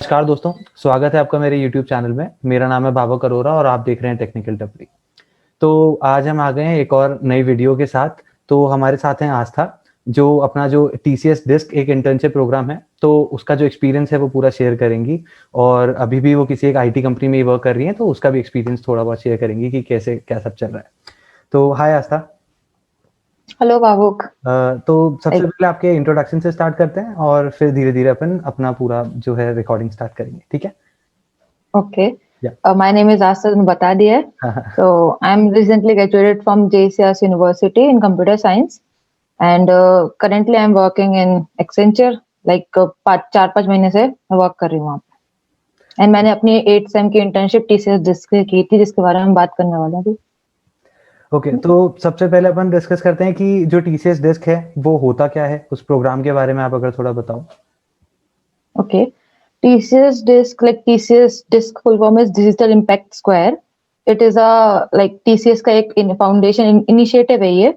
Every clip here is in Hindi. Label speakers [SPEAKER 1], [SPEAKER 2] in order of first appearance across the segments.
[SPEAKER 1] नमस्कार दोस्तों, स्वागत है आपका मेरे यूट्यूब चैनल में। मेरा नाम है बाबा अरोरा और आप देख रहे हैं टेक्निकल टपरी। तो आज हम आ गए हैं एक और नई वीडियो के साथ। तो हमारे साथ हैं आस्था, जो अपना जो टीसीएस डिस्क एक इंटर्नशिप प्रोग्राम है, तो उसका जो एक्सपीरियंस है वो पूरा शेयर करेंगी। और अभी भी वो किसी एक आईटी कंपनी में ही वर्क कर रही हैं, तो उसका भी एक्सपीरियंस थोड़ा बहुत शेयर करेंगी कि कैसे क्या सब चल रहा है। तो हाय आस्था।
[SPEAKER 2] हेलो बाबूक।
[SPEAKER 1] तो सबसे
[SPEAKER 2] लाइक
[SPEAKER 1] पहले आपके इंट्रोडक्शन से स्टार्ट करते हैं और फिर धीरे-धीरे अपन अपना पूरा जो है रिकॉर्डिंग स्टार्ट करेंगे, ठीक है?
[SPEAKER 2] ओके,
[SPEAKER 1] या
[SPEAKER 2] माय नेम इज आस्था, तुमने बता दिया है।
[SPEAKER 1] हाँ, हाँ।
[SPEAKER 2] So I am recently graduated from JCS university in computer science and currently I am working in Accenture. Like 4-5 महीने से मैं वर्क कर रही हूँ वहाँ पे। एंड मैंने अपनी 8 सेम की इंटर्नशिप टीसीएस डिस्क से की थी, जिसके बारे में हम बात करने वाले हैं अभी।
[SPEAKER 1] ओके, तो सबसे पहले अपन डिस्कस करते हैं कि जो टीसीएस डिस्क है वो होता क्या है, उस प्रोग्राम के बारे में आप अगर थोड़ा बताओ।
[SPEAKER 2] Okay. TCS disk, like TCS disk full form is Digital Impact Square. It is a like TCS का एक फाउंडेशन इनिशिएटिव है ये।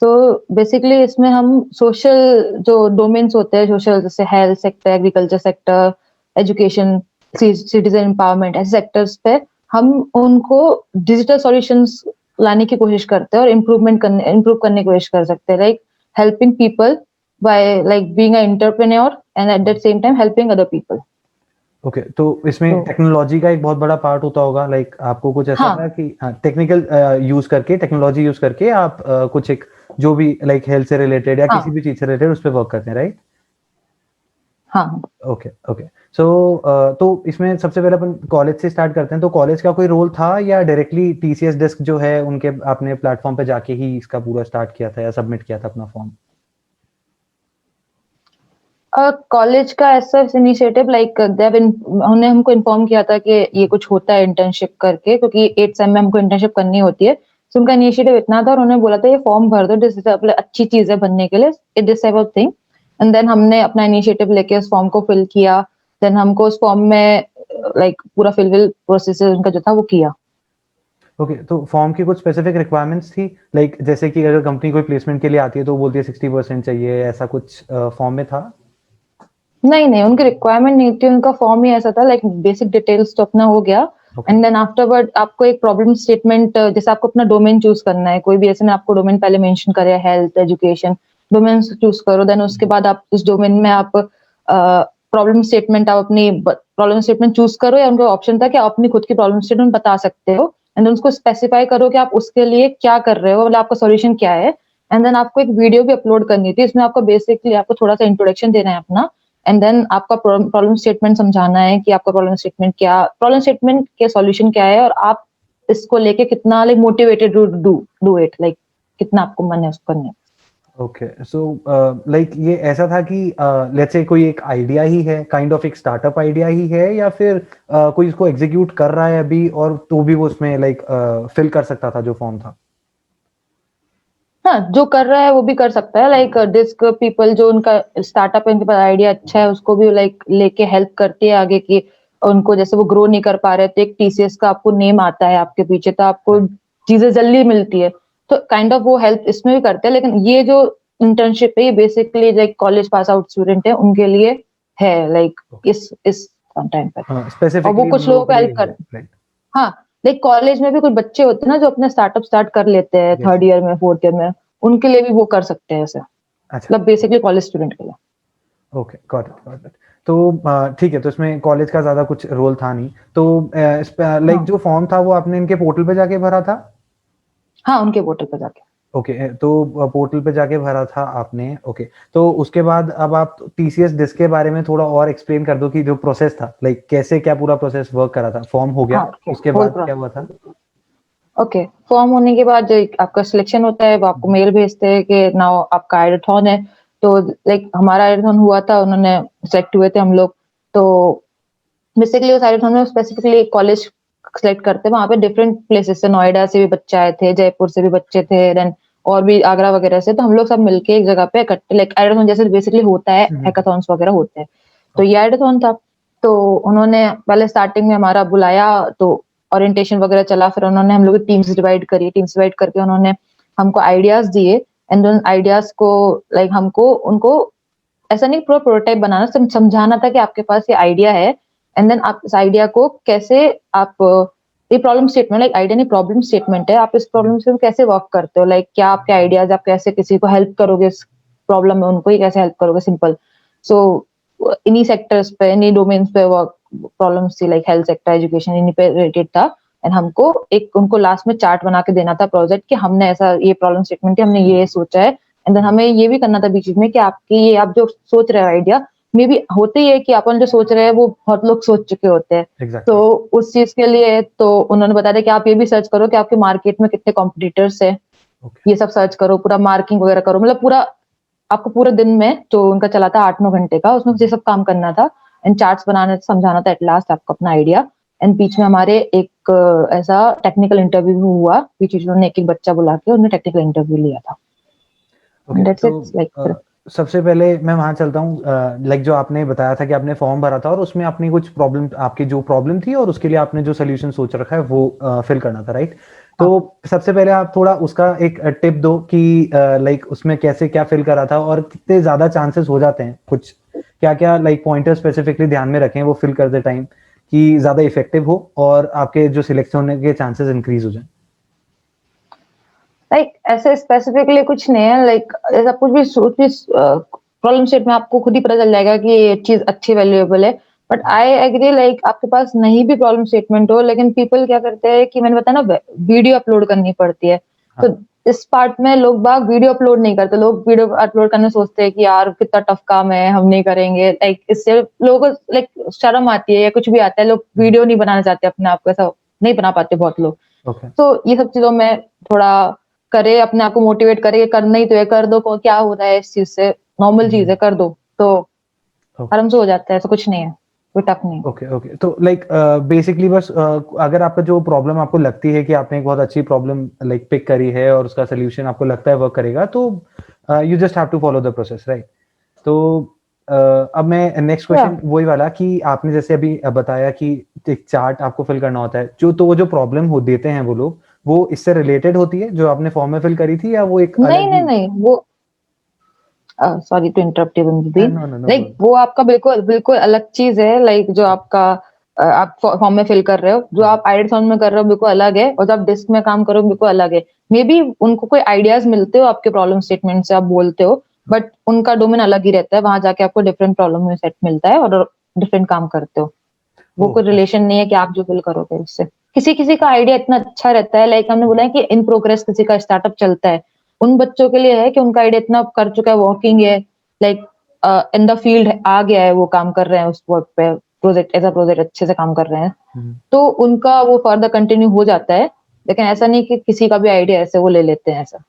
[SPEAKER 2] तो बेसिकली इसमें हम सोशल जो डोमेन्स होते हैं, सोशल जैसे health sector, agriculture sector, education, citizen empowerment, ऐसे सेक्टर्स पे हम उनको डिजिटल सॉल्यूशंस लाने की कोशिश करते हैं और इम्प्रूव करने की कोशिश कर सकते हैं, like helping people by like being an entrepreneur and at the same time helping other people.
[SPEAKER 1] Okay, तो इसमें
[SPEAKER 2] तो
[SPEAKER 1] टेक्नोलॉजी का एक बहुत बड़ा पार्ट होता होगा। लाइक आपको कुछ ऐसा था
[SPEAKER 2] हाँ
[SPEAKER 1] कि टेक्निकल यूज करके, टेक्नोलॉजी यूज करके आप कुछ एक जो भी लाइक हेल्थ से रिलेटेड या किसी
[SPEAKER 2] हाँ
[SPEAKER 1] भी चीज से रिलेटेड उस पर वर्क करते हैं, राइट?
[SPEAKER 2] हाँ।
[SPEAKER 1] Okay, okay. सो तो इसमें सबसे पहले अपन कॉलेज से स्टार्ट करते हैं। तो कॉलेज का कोई रोल था या डायरेक्टली टीसीएस डिस्क जो है उनके आपने प्लेटफॉर्म पे जाके ही इसका पूरा स्टार्ट किया था या सबमिट किया था अपना फॉर्म?
[SPEAKER 2] कॉलेज का ऐसा इनिशिएटिव लाइक उन्होंने हमको इन्फॉर्म किया था कि ये कुछ होता है इंटर्नशिप करके, क्योंकि 8 सेम में हमको इंटर्नशिप करनी होती है। तो उनका इनिशिएटिव इतना था और उन्होंने बोला था ये फॉर्म भर दो, दिस इज अच्छी चीज है बनने के लिए, this type of thing. And then हमने अपना इनिशिएटिव लेके उस फॉर्म को फिल किया। देन हमको उस फॉर्म में लाइक पूरा फिल प्रोसेस उनका जो था वो किया।
[SPEAKER 1] ओके, तो फॉर्म की कुछ स्पेसिफिक रिक्वायरमेंट्स थी, लाइक जैसे कि अगर कंपनी कोई प्लेसमेंट के लिए आती है तो वो बोलती है 60% चाहिए, ऐसा कुछ फॉर्म में था?
[SPEAKER 2] नहीं नहीं, उनकी रिक्वायरमेंट नहीं थी, उनका फॉर्म ही ऐसा था, लाइक बेसिक डिटेल्स तो अपना हो गया।
[SPEAKER 1] ओके,
[SPEAKER 2] एंड देन आफ्टरवर्ड आपको एक प्रॉब्लम स्टेटमेंट, जैसे आपको अपना डोमेन चूज करना है, कोई भी ऐसे में आपको डोमेन पहले मेंशन करे, हेल्थ एजुकेशन डोमेन चूज करो। देन उसके बाद आप उस डोमेन में आप प्रॉब्लम स्टेटमेंट, आप अपनी प्रॉब्लम स्टेटमेंट चूज करो, या उनका ऑप्शन था कि आप अपनी खुद की प्रॉब्लम स्टेटमेंट बता सकते हो। एंड देन उसको स्पेसिफाई करो कि आप उसके लिए क्या कर रहे हो, मतलब आपका सॉल्यूशन क्या है। एंड देन आपको एक वीडियो भी अपलोड करनी थी, इसमें आपको बेसिकली आपको थोड़ा सा इंट्रोडक्शन देना है अपना। एंड देन आपका प्रॉब्लम स्टेटमेंट समझाना है कि आपका प्रॉब्लम स्टेटमेंट के सॉल्यूशन क्या है, और आप इसको लेके कितना like motivated do it, like कितना आपको मन है उसको करने।
[SPEAKER 1] ओके। सो लाइक ये ऐसा था कि लेट्स से कोई एक आइडिया ही है, काइंड ऑफ एक स्टार्टअप आइडिया ही है, या फिर कोई इसको एग्जीक्यूट कर रहा है अभी और तो भी वो उसमें लाइक फिल कर सकता था जो फॉर्म था?
[SPEAKER 2] हाँ, जो कर रहा है वो भी कर सकता है, लाइक डिस्क पीपल जो उनका स्टार्टअप है, उनके पास आइडिया अच्छा है, उसको भी लाइक लेके हेल्प करती है आगे की। उनको जैसे वो ग्रो नहीं कर पा रहे, तो एक टीसीएस का आपको नेम आता है आपके पीछे, तो आपको चीजें जल्दी मिलती है। तो काइंड ऑफ वो हेल्प इसमें भी करते हैं। लेकिन ये जो इंटर्नशिप है, ये basically like college pass out student है उनके लिए है, लाइक
[SPEAKER 1] ओके,
[SPEAKER 2] इस टाइम पर।
[SPEAKER 1] हाँ,
[SPEAKER 2] और वो
[SPEAKER 1] स्पेसिफिकली उन
[SPEAKER 2] कुछ
[SPEAKER 1] लोगों
[SPEAKER 2] लोगों
[SPEAKER 1] के
[SPEAKER 2] को
[SPEAKER 1] लिए
[SPEAKER 2] हेल्प
[SPEAKER 1] ही है,
[SPEAKER 2] कर।
[SPEAKER 1] राइट?
[SPEAKER 2] हाँ, लाइक कॉलेज में भी कुछ बच्चे होते हैं ना जो अपने स्टार्टअप स्टार्ट कर लेते हैं
[SPEAKER 1] यस।
[SPEAKER 2] 3rd ईयर में, 4th ईयर में, उनके लिए भी वो कर सकते हैं ऐसे,
[SPEAKER 1] अच्छा।
[SPEAKER 2] मतलब बेसिकली कॉलेज स्टूडेंट के लिए।
[SPEAKER 1] Okay, got it, got it. तो ठीक है, तो इसमें कॉलेज का ज्यादा कुछ रोल था नहीं। तो लाइक
[SPEAKER 2] हाँ
[SPEAKER 1] जो फॉर्म था वो आपने इनके पोर्टल पे जाके भरा था?
[SPEAKER 2] हाँ, उनके पोर्टल पर जाके।
[SPEAKER 1] ओके, तो पोर्टल पे जाके भरा था आपने। ओके, तो उसके बाद अब आप टीसीएस डिस्क के बारे में थोड़ा और एक्सप्लेन कर दो कि जो प्रोसेस था, लाइक कैसे क्या पूरा प्रोसेस वर्क करा था। फॉर्म हो गया,
[SPEAKER 2] हाँ ओके,
[SPEAKER 1] उसके
[SPEAKER 2] होल
[SPEAKER 1] बाद क्या हुआ था?
[SPEAKER 2] प्रोसेस। ओके, फॉर्म होने के बाद जो आपका सिलेक्शन होता है, वो आपको
[SPEAKER 1] हम्म,
[SPEAKER 2] मेल भेजते हैं कि नाउ आपका आईडियाथॉन है। तो लाइक हमारा आईडियाथॉन हुआ था, उन्होंने सेलेक्ट हुए थे हम लोग। तो बेसिकली उस आईडियाथॉन में स्पेसिफिकली कॉलेज सेलेक्ट करते हैं, वहाँ पे डिफरेंट प्लेसेस से, नोएडा से भी बच्चे आए थे, जयपुर से भी बच्चे थे, देन और भी आगरा वगैरह से। तो हम लोग सब मिलके एक जगह पे इकट्ठे, लाइक आईडियाथॉन जैसे बेसिकली होता है,
[SPEAKER 1] हम्म,
[SPEAKER 2] हैकाथॉन्स वगैरह होते हैं। तो ये
[SPEAKER 1] ओके,
[SPEAKER 2] आईडियाथॉन था। तो उन्होंने पहले स्टार्टिंग में हमारा बुलाया, तो ओरिएंटेशन वगैरह चला, फिर उन्होंने हम लोग टीम्स डिवाइड करके उन्होंने हमको आइडियाज दिए। एंड उन आइडियाज को लाइक हमको उनको ऐसा नहीं पूरा प्रोटोटाइप बनाना, समझाना था कि आपके पास ये आइडिया है, एंड देन आप इस आइडिया को कैसे आप ये प्रॉब्लम स्टेटमेंट, लाइक आइडिया नहीं प्रॉब्लम स्टेटमेंट है, आप इस प्रॉब्लम से कैसे वर्क करते हो, लाइक क्या आपके आइडियाज, आप कैसे किसी को हेल्प करोगे इस प्रॉब्लम में, उनको ही कैसे हेल्प करोगे, सिंपल। सो इन्हीं सेक्टर्स पे, इन्हीं डोमेन्स पे वर्क प्रॉब्लम्स थी, लाइक हेल्थ सेक्टर, एजुकेशन, इन्हीं पे रिलेटेड था। एंड हमको एक उनको लास्ट में चार्ट बना के देना था प्रोजेक्ट कि हमने ऐसा ये प्रॉब्लम स्टेटमेंट है, हमने ये सोचा है। एंड देन हमें ये भी करना था बीच में कि आपकी ये आप जो सोच रहे हो आइडिया मे बी होते ही है कि अपन जो सोच रहे हैं वो बहुत लोग सोच चुके होते हैं।
[SPEAKER 1] एग्जैक्टली।
[SPEAKER 2] तो उस चीज के लिए तो उन्होंने बताया था कि आप ये भी सर्च करो कि आपके मार्केट में कितने कॉम्पिटिटर्स है,
[SPEAKER 1] ओके।
[SPEAKER 2] ये सब सर्च करो, पूरा मार्किंग वगैरह करो, मतलब पूरा आपको पूरे दिन में जो उनका चला था 8-9 घंटे का, उसमें ये सब काम करना था एंड चार्ट्स बनाने समझाना था एट लास्ट आपको अपना आइडिया। एंड बीच में हमारे एक ऐसा टेक्निकल इंटरव्यू भी हुआ, बीच बीच में उन्होंने एक एक बच्चा बुला के उन्होंने टेक्निकल इंटरव्यू लिया था।
[SPEAKER 1] ओके,
[SPEAKER 2] दैट्स
[SPEAKER 1] तो
[SPEAKER 2] इट, लाइक
[SPEAKER 1] सबसे पहले मैं वहाँ चलता हूँ, लाइक जो आपने बताया था कि आपने फॉर्म भरा था और उसमें अपनी कुछ प्रॉब्लम, आपकी जो प्रॉब्लम थी और उसके लिए आपने जो सोल्यूशन सोच रखा है वो फिल करना था, राइट? तो
[SPEAKER 2] हाँ।
[SPEAKER 1] सबसे पहले आप थोड़ा उसका एक टिप दो कि लाइक उसमें कैसे क्या फिल करा था और कितने ज़्यादा चांसेस हो जाते हैं, कुछ क्या क्या लाइक पॉइंटर स्पेसिफिकली ध्यान में रखें वो फिल करते टाइम कि ज़्यादा इफेक्टिव हो और आपके जो सिलेक्शन होने के चांसेस इंक्रीज हो जाए।
[SPEAKER 2] लाइक ऐसे स्पेसिफिकली कुछ नहीं है, लाइक ऐसा कुछ भी प्रॉब्लम स्टेट में आपको खुद ही पता चल जाएगा कि ये चीज अच्छी वैल्यूएबल है। बट आई एग्री, लाइक आपके पास नहीं भी प्रॉब्लम स्टेटमेंट हो, लेकिन पीपल क्या करते हैं कि मैंने बताया ना वीडियो अपलोड करनी पड़ती है,
[SPEAKER 1] हाँ।
[SPEAKER 2] तो इस पार्ट में लोग बाग वीडियो अपलोड नहीं करते, लोग वीडियो अपलोड करने सोचते हैं कि यार कितना टफ काम है, हम नहीं करेंगे, लाइक इससे लोगों को लाइक शर्म आती है या कुछ भी आता है, लोग वीडियो नहीं बनाना चाहते अपने आप को, ऐसा नहीं बना पाते बहुत लोग।
[SPEAKER 1] ओके।
[SPEAKER 2] तो ये सब चीजों में थोड़ा करे, अपने आप को मोटिवेट करे, करना ही तो है, कर दो, क्या हो रहा है इस चीज से, नॉर्मल चीज है, कर दो, तो आराम से हो जाता है, ऐसा कुछ नहीं है, कोई टफ नहीं है।
[SPEAKER 1] ओके ओके, तो लाइक बेसिकली बस अगर आपका जो प्रॉब्लम आपको लगती है कि आपने एक बहुत अच्छी प्रॉब्लम लाइक पिक करी है और उसका सोल्यूशन आपको लगता है वर्क करेगा, तो you just have to follow the process, right? तो अब मैं नेक्स्ट क्वेश्चन वही वाला कि आपने जैसे अभी बताया कि एक चार्ट आपको फिल करना होता है, जो तो वो जो प्रॉब्लम हो देते हैं वो लोग, वो इससे रिलेटेड होती है जो आपने फॉर्म में फिल करी थी, या वो एक
[SPEAKER 2] नहीं
[SPEAKER 1] अलग
[SPEAKER 2] नहीं
[SPEAKER 1] ही?
[SPEAKER 2] नहीं, वो sorry to interrupt you between,
[SPEAKER 1] no no no
[SPEAKER 2] like वो आपका बिल्कुल बिल्कुल अलग चीज है, लाइक जो आपका आप फॉर्म में फिल कर रहे हो, जो आप आइडिया फॉर्म में कर रहे हो बिल्कुल अलग है, और जो आप डिस्क में काम करो बिल्कुल अलग है। मे बी उनको कोई आइडियाज मिलते हो आपके प्रॉब्लम स्टेटमेंट से, आप बोलते हो, बट उनका डोमेन अलग ही रहता है, वहां जाके आपको डिफरेंट प्रॉब्लम में सेट मिलता है और डिफरेंट काम करते हो। वो कोई रिलेशन नहीं है कि आप जो फिल करोगे उससे। किसी किसी का आइडिया इतना अच्छा रहता है, लाइक हमने बोला है कि इन प्रोग्रेस किसी का स्टार्टअप चलता है, उन बच्चों के लिए है कि उनका आइडिया इतना कर चुका है, वर्किंग है, लाइक इन द फील्ड आ गया है, वो काम कर रहे हैं उस वर्क पे, प्रोजेक्ट एज अ प्रोजेक्ट अच्छे से काम कर रहे हैं, तो उनका वो फर्दर कंटिन्यू हो जाता है। लेकिन ऐसा नहीं कि किसी का भी आइडिया ऐसे वो ले लेते हैं ऐसा।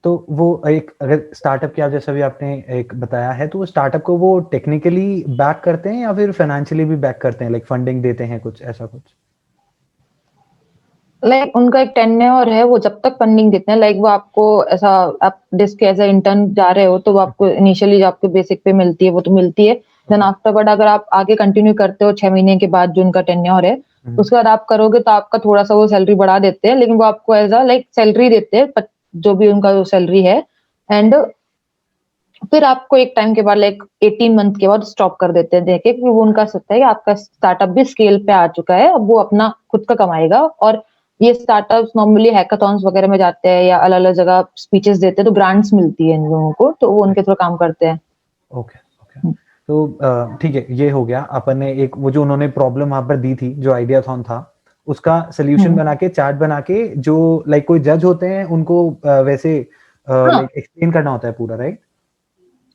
[SPEAKER 1] तो वो एक अगर स्टार्टअप की आप जैसा भी आपने एक बताया है, तो वो स्टार्टअप को वो टेक्निकली बैक करते हैं या फिर फाइनेंशियली भी बैक करते हैं, लाइक फंडिंग देते हैं, कुछ ऐसा कुछ?
[SPEAKER 2] लाइक उनका एक टेन्योर है, वो जब तक फंडिंग देते हैं, लाइक वो आपको ऐसा, आप डिस्क एज ए इंटर्न जा रहे हो तो वो आपको इनिशियली जो आपके बेसिक पे मिलती है वो तो मिलती है, देन आफ्टरवर्ड अगर आप आगे कंटिन्यू करते हो 6 महीने के बाद जो उनका टेन्योर है, उसके बाद आप करोगे तो आपका थोड़ा सा वो सैलरी बढ़ा देते हैं, लेकिन वो आपको एज अ लाइक सैलरी देते हैं, जो भी उनका सैलरी है। एंड फिर आपको एक टाइम के बाद लाइक 18 मंथ के बाद स्टॉप कर देते हैं, देखे कि वो उनका सकता है कि आपका स्टार्टअप भी स्केल पे आ चुका है, अब वो अपना खुद का कमाएगा। और ये स्टार्टअप्स नॉर्मली हैकाथॉन्स वगैरह में जाते हैं या अलग अलग जगह स्पीचेस देते हैं, तो ग्रांट्स मिलती है इन लोगों को, तो वो उनके थ्रू काम करते हैं।
[SPEAKER 1] Okay okay. तो ठीक है, ये हो गया अपन ने एक वो जो उन्होंने प्रॉब्लम वहां पर दी थी, जो आइडियाथॉन था, उसका सोल्यूशन
[SPEAKER 2] हम्म।
[SPEAKER 1] बना के, चार्ट बना के, जो लाइक कोई जज होते हैं उनको वैसे
[SPEAKER 2] हाँ
[SPEAKER 1] लाइक एक्सप्लेन करना होता है पूरा, राइट?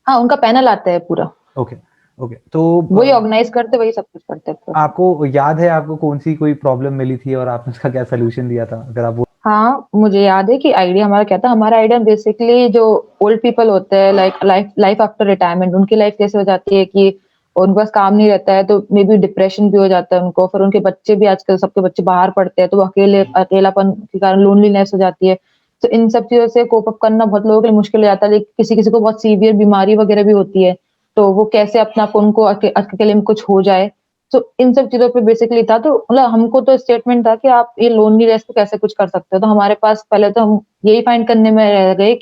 [SPEAKER 2] हाँ, उनका पैनल आता है पूरा,
[SPEAKER 1] ओके ओके। तो
[SPEAKER 2] वही ऑर्गेनाइज करते, वही सब कुछ करते हैं पूरा।
[SPEAKER 1] आपको याद है आपको कौन सी कोई प्रॉब्लम मिली थी और आपने उसका क्या सोल्यूशन दिया था, अगर आप वो?
[SPEAKER 2] हाँ मुझे याद है कि आइडिया हमारा क्या था, हमारा आइडिया बेसिकली जो ओल्ड पीपल होते हैं, like life life after retirement, उनकी लाइफ कैसे हो जाती है कि उनके पास काम नहीं रहता है, तो मे बी डिप्रेशन भी हो जाता है उनको, फिर उनके बच्चे भी, आजकल सबके बच्चे बाहर पढ़ते हैं, तो वो अकेलापन के कारण लोनलीनेस हो जाती है। तो इन सब चीजों से कोप अप करना बहुत लोगों के लिए मुश्किल हो जाता है, लेकिन किसी किसी को बहुत सीवियर बीमारी वगैरह भी होती है, तो वो कैसे अपना आप उनको अकेले में कुछ हो जाए, तो इन सब चीजों पे बेसिकली था। तो मतलब हमको तो स्टेटमेंट था कि आप ये लोनलीनेस को कैसे कुछ कर सकते हो, तो हमारे पास पहले तो हम यही फाइंड करने में रह गए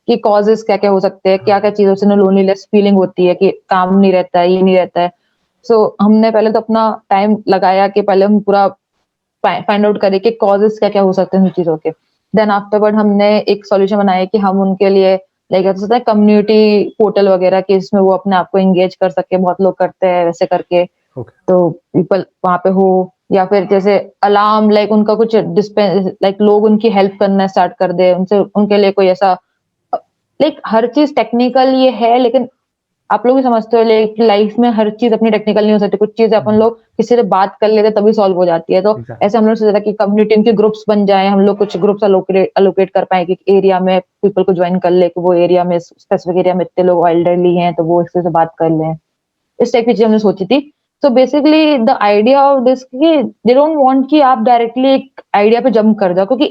[SPEAKER 2] कि कॉजेस क्या क्या हो सकते हैं, क्या क्या चीजों से ना लोनलीनेस फीलिंग होती है, कि काम नहीं रहता है, ये नहीं रहता है। सो हमने पहले तो अपना टाइम लगाया कि पहले हम पूरा फाइंड आउट करें कि कॉजेस क्या क्या हो सकते हैं उन चीजों के। देन आफ्टरवर्ड हमने एक सॉल्यूशन बनाया कि हम उनके लिए लाइक ऐसा होता है कम्युनिटी पोर्टल वगैरह कि इसमें वो अपने आप को एंगेज कर सके, बहुत लोग करते हैं वैसे करके।
[SPEAKER 1] ओके,
[SPEAKER 2] तो पीपल वहां पे हो, या फिर जैसे अलार्म लाइक उनका कुछ लाइक लोग उनकी हेल्प करना स्टार्ट कर दे, उनसे उनके लिए कोई ऐसा लाइक हर चीज टेक्निकल ये है, लेकिन आप लोग भी समझते हो लाइफ में हर चीज अपनी टेक्निकल नहीं हो सकती। कुछ चीजें अपन लोग किसी से बात कर लेते तभी सॉल्व हो जाती है। तो
[SPEAKER 1] एग्जैक्टली,
[SPEAKER 2] ऐसे हम लोग सोचा था कि कम्युनिटी के ग्रुप्स बन जाए, हम लोग कुछ ग्रुप्स अलोकेट कर पाए कि एरिया में पीपल को ज्वाइन कर ले, कि वो एरिया में स्पेसिफिक एरिया में इतने लोग एल्डरली हैं तो वो एक से बात कर लें। इस टाइप की चीज हमने सोची थी। So basically the idea of this कि दे डोंट वांट कि आप डायरेक्टली एक आइडिया पे जंप कर जाओ, क्योंकि